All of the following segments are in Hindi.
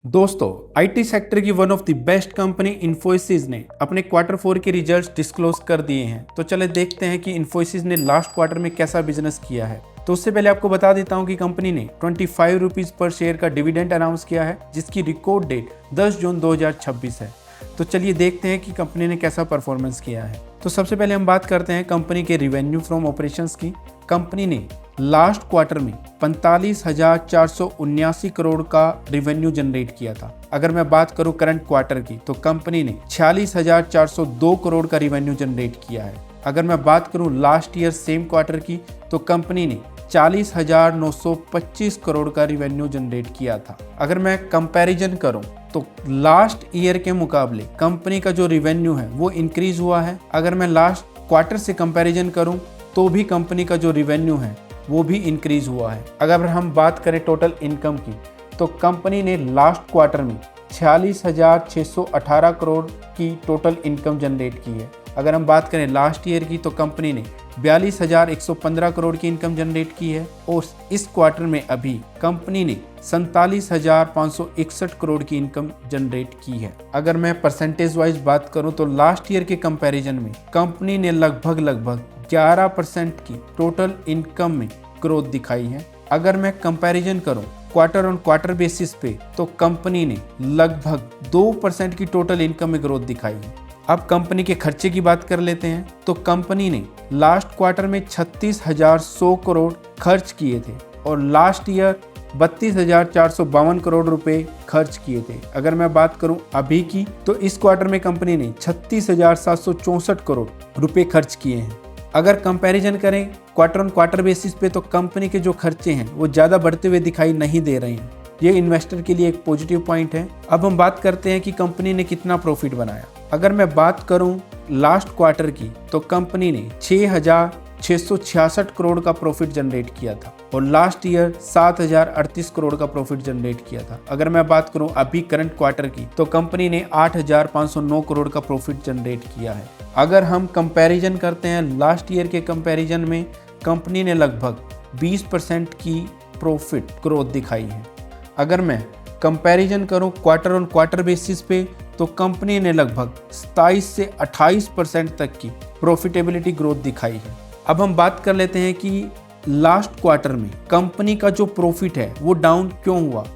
दोस्तों, आईटी सेक्टर की one of the best company Infosys ने अपने क्वार्टर 4 के रिजल्ट्स डिस्क्लोज कर दिए हैं। तो चले देखते हैं कि इन्फोसिस ने लास्ट क्वार्टर में कैसा बिजनेस किया है। तो उससे पहले आपको बता देता हूं कि कंपनी ने 25 रुपीज पर शेयर का डिविडेंड अनाउंस किया है, जिसकी रिकॉर्ड डेट 10 जून 2026 है। तो चलिए देखते हैं कि कंपनी ने कैसा परफॉर्मेंस किया है। तो सबसे पहले हम बात करते हैं कंपनी के रिवेन्यू फ्रॉम ऑपरेशंस की। कंपनी ने लास्ट क्वार्टर में 45,479 करोड़ का रिवेन्यू जनरेट किया था। अगर मैं बात करूं करंट क्वार्टर की, तो कंपनी ने 46,402 करोड़ का रिवेन्यू जनरेट किया है। अगर मैं बात करूं लास्ट ईयर सेम क्वार्टर की, तो कंपनी ने 40,925 करोड़ का रिवेन्यू जनरेट किया था। अगर मैं कंपैरिजन करूं तो लास्ट ईयर के मुकाबले कंपनी का जो रिवेन्यू है वो इंक्रीज हुआ है। अगर मैं लास्ट क्वार्टर से कंपैरिजन करूं तो भी कंपनी का जो रिवेन्यू है वो भी इंक्रीज हुआ है। अगर हम बात करें टोटल इनकम की, तो कंपनी ने लास्ट क्वार्टर में 46,618 करोड़ की टोटल इनकम जनरेट की है। अगर हम बात करें लास्ट ईयर की, तो कंपनी ने 42,115 करोड़ की इनकम जनरेट की है और इस क्वार्टर में अभी कंपनी ने 47,561 करोड़ की इनकम जनरेट की है। अगर मैं परसेंटेज वाइज बात करूं तो लास्ट ईयर के कंपैरिजन में कंपनी ने लगभग 11% की टोटल इनकम में ग्रोथ दिखाई है। अगर मैं कंपैरिजन करूं क्वार्टर ऑन क्वार्टर बेसिस पे, तो कंपनी ने लगभग 2% की टोटल इनकम में ग्रोथ दिखाई है। अब कंपनी के खर्चे की बात कर लेते हैं, तो कंपनी ने लास्ट क्वार्टर में 36,100 करोड़ खर्च किए थे और लास्ट ईयर 32,452 करोड़ रुपए खर्च किए थे। अगर मैं बात करूं अभी की, तो इस क्वार्टर में कंपनी ने 36,764 करोड़ रुपए खर्च किए हैं। अगर कंपैरिजन करें क्वार्टर ऑन क्वार्टर बेसिस पे, तो कंपनी के जो खर्चे हैं वो ज़्यादा बढ़ते हुए दिखाई नहीं दे रहे हैं। ये इन्वेस्टर के लिए एक पॉजिटिव पॉइंट है। अब हम बात करते हैं कि कंपनी ने कितना प्रॉफिट बनाया। अगर मैं बात करूं लास्ट क्वार्टर की, तो कंपनी ने 6,666 करोड़ का प्रॉफिट जनरेट किया था और लास्ट ईयर 7,038 करोड़ का प्रॉफिट जनरेट किया था। अगर मैं बात करूं अभी करंट क्वार्टर की, तो कंपनी ने 8,509 करोड़ का प्रॉफिट जनरेट किया है। अगर हम कंपैरिजन करते हैं लास्ट ईयर के कंपैरिजन में, कंपनी ने लगभग 20% की प्रॉफिट ग्रोथ दिखाई है। अगर मैं कंपैरिजन करूं क्वार्टर ऑन क्वार्टर बेसिस पे, तो कंपनी ने लगभग 27 से 28% तक की प्रॉफिटेबिलिटी ग्रोथ दिखाई है। अब हम बात कर लेते हैं कि लास्ट क्वार्टर में कंपनी का जो प्रॉफिट है वो डाउन क्यों हुआ।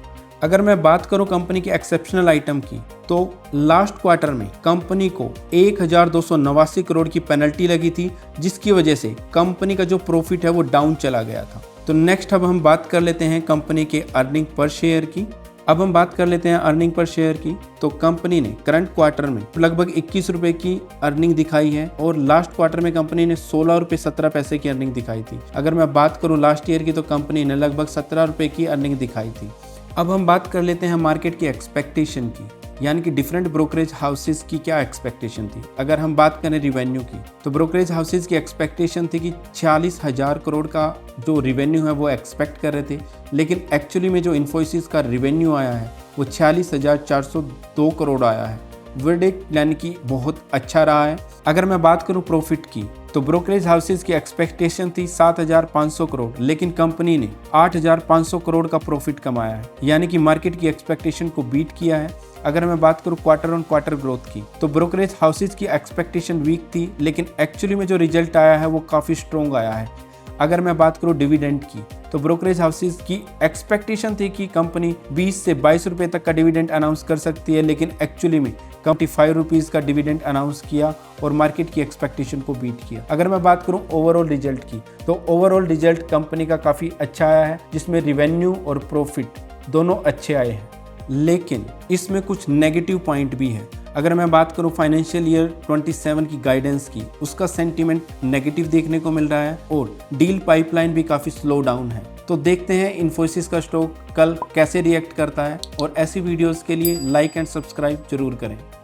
अगर मैं बात करूं कंपनी के एक्सेप्शनल आइटम की, तो लास्ट क्वार्टर में कंपनी को 1,289 करोड़ की पेनल्टी लगी थी, जिसकी वजह से कंपनी का जो प्रॉफिट है वो डाउन चला गया था। तो नेक्स्ट अब हम बात कर लेते हैं कंपनी के अर्निंग पर शेयर की। अब हम बात कर लेते हैं अर्निंग पर शेयर की, तो कंपनी ने करंट क्वार्टर में लगभग 21 रुपए की अर्निंग दिखाई है और लास्ट क्वार्टर में कंपनी ने 16 रुपये 17 पैसे की अर्निंग दिखाई थी। अगर मैं बात करूं लास्ट ईयर की, तो कंपनी ने लगभग 17 रुपये की अर्निंग दिखाई थी। अब हम बात कर लेते हैं मार्केट की एक्सपेक्टेशन की, यानी कि डिफरेंट ब्रोकरेज हाउसेस की क्या एक्सपेक्टेशन थी। अगर हम बात करें रिवेन्यू की, तो ब्रोकरेज हाउसेस की एक्सपेक्टेशन थी कि 46,000 करोड़ का जो रिवेन्यू है वो एक्सपेक्ट कर रहे थे, लेकिन एक्चुअली में जो इन्फोसिस का रिवेन्यू आया है वो 46,402 करोड़ आया है। वर्डिक्ट यानी कि बहुत अच्छा रहा है। अगर मैं बात करूं प्रॉफिट की, तो ब्रोकरेज हाउसेस की एक्सपेक्टेशन थी 7,500 करोड़, लेकिन कंपनी ने 8,500 करोड़ का प्रॉफिट कमाया है, यानी कि मार्केट की एक्सपेक्टेशन को बीट किया है। अगर मैं बात करूं क्वार्टर ऑन क्वार्टर ग्रोथ की, तो ब्रोकरेज हाउसेस की एक्सपेक्टेशन वीक थी, लेकिन एक्चुअली में जो रिजल्ट आया है वो काफ़ी स्ट्रॉन्ग आया है। अगर मैं बात करूं डिविडेंड की, तो ब्रोकरेज हाउसेस की एक्सपेक्टेशन थी कि कंपनी 20 से 22 रुपये तक का डिविडेंड अनाउंस कर सकती है, लेकिन एक्चुअली में 25 रुपीज़ का डिविडेंड अनाउंस किया और मार्केट की एक्सपेक्टेशन को बीट किया। अगर मैं बात करूं ओवरऑल रिजल्ट की, तो ओवरऑल रिजल्ट कंपनी का काफ़ी अच्छा आया है, जिसमें रिवेन्यू और प्रॉफिट दोनों अच्छे आए हैं, लेकिन इसमें कुछ नेगेटिव पॉइंट भी है। अगर मैं बात करूं फाइनेंशियल ईयर 27 की गाइडेंस की, उसका सेंटीमेंट नेगेटिव देखने को मिल रहा है और डील पाइपलाइन भी काफ़ी स्लो डाउन है। तो देखते हैं इन्फोसिस का स्टॉक कल कैसे रिएक्ट करता है, और ऐसी वीडियोस के लिए लाइक एंड सब्सक्राइब जरूर करें।